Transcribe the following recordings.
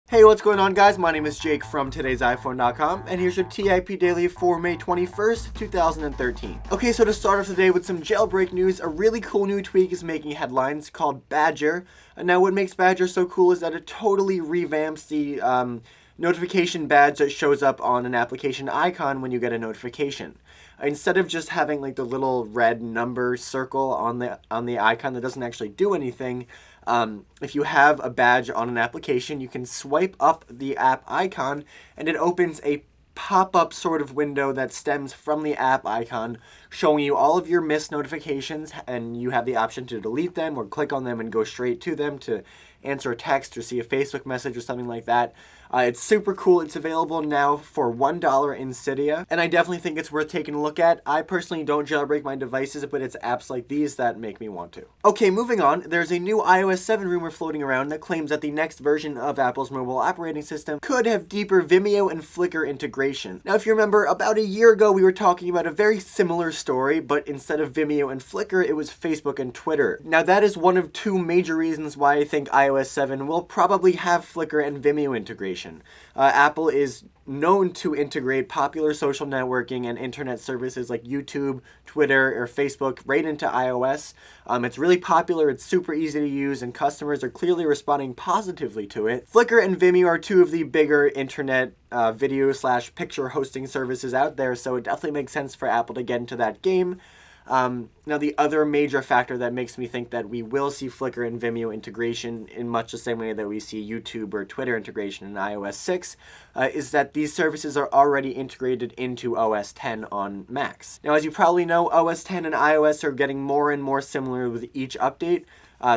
Hey, what's going on, guys? My name is Jake from TodaysiPhone.com, and here's your TIP Daily for May 21st, 2013. Okay, so to start off today with some jailbreak news, a really cool new tweak is making headlines called Badger. And now what makes Badger so cool is that it totally revamps the notification badge that shows up on an application icon when you get a notification. Instead of just having like the little red number circle on the icon that doesn't actually do anything, if you have a badge on an application, you can swipe up the app icon and it opens a pop-up sort of window that stems from the app icon, showing you all of your missed notifications, and you have the option to delete them or click on them and go straight to them to answer a text or see a Facebook message or something like that. It's super cool. It's available now for $1 in Cydia, and I definitely think it's worth taking a look at. I personally don't jailbreak my devices, but it's apps like these that make me want to. Okay, moving on. There's a new iOS 7 rumor floating around that claims that the next version of Apple's mobile operating system could have deeper Vimeo and Flickr integration. Now, if you remember, about a year ago, we were talking about a very similar story, but instead of Vimeo and Flickr, it was Facebook and Twitter. Now, that is one of two major reasons why I think iOS 7 will probably have Flickr and Vimeo integration. Apple is known to integrate popular social networking and internet services like YouTube, Twitter, or Facebook right into iOS. It's really popular, it's super easy to use, and customers are clearly responding positively to it. Flickr and Vimeo are two of the bigger internet video/picture hosting services out there, so it definitely makes sense for Apple to get into that game. Now, the other major factor that makes me think that we will see Flickr and Vimeo integration in much the same way that we see YouTube or Twitter integration in iOS 6 is that these services are already integrated into OS 10 on Macs. Now, as you probably know, OS 10 and iOS are getting more and more similar with each update.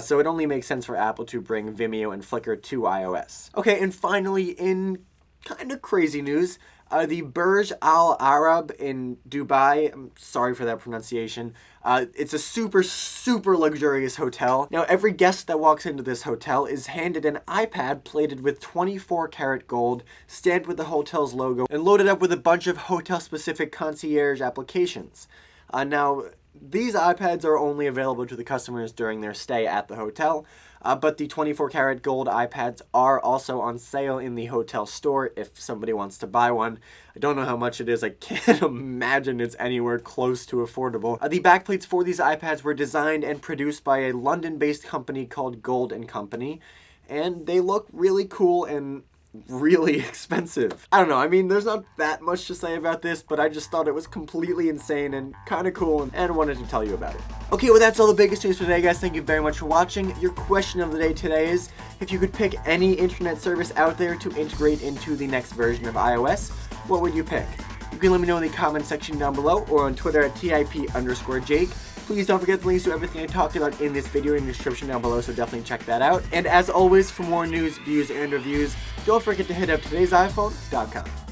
So it only makes sense for Apple to bring Vimeo and Flickr to iOS. Okay, and finally, in kind of crazy news, the Burj Al Arab in Dubai, I'm sorry for that pronunciation, it's a super luxurious hotel. Now, every guest that walks into this hotel is handed an iPad plated with 24-karat gold, stamped with the hotel's logo, and loaded up with a bunch of hotel-specific concierge applications. Now, these iPads are only available to the customers during their stay at the hotel, but the 24-karat gold iPads are also on sale in the hotel store if somebody wants to buy one. I don't know how much it is. I can't imagine it's anywhere close to affordable. The backplates for these iPads were designed and produced by a London-based company called Gold & Company, and they look really cool and really expensive. I don't know, I mean, there's not that much to say about this, but I just thought it was completely insane and kind of cool and wanted to tell you about it. Okay, well, that's all the biggest news for today, guys. Thank you very much for watching. Your question of the day today is, if you could pick any internet service out there to integrate into the next version of iOS, what would you pick? You can let me know in the comment section down below or on Twitter at TIP_Jake. Please don't forget the links to everything I talked about in this video in the description down below, so definitely check that out. And as always, for more news, views, and reviews, don't forget to hit up TodaysiPhone.com.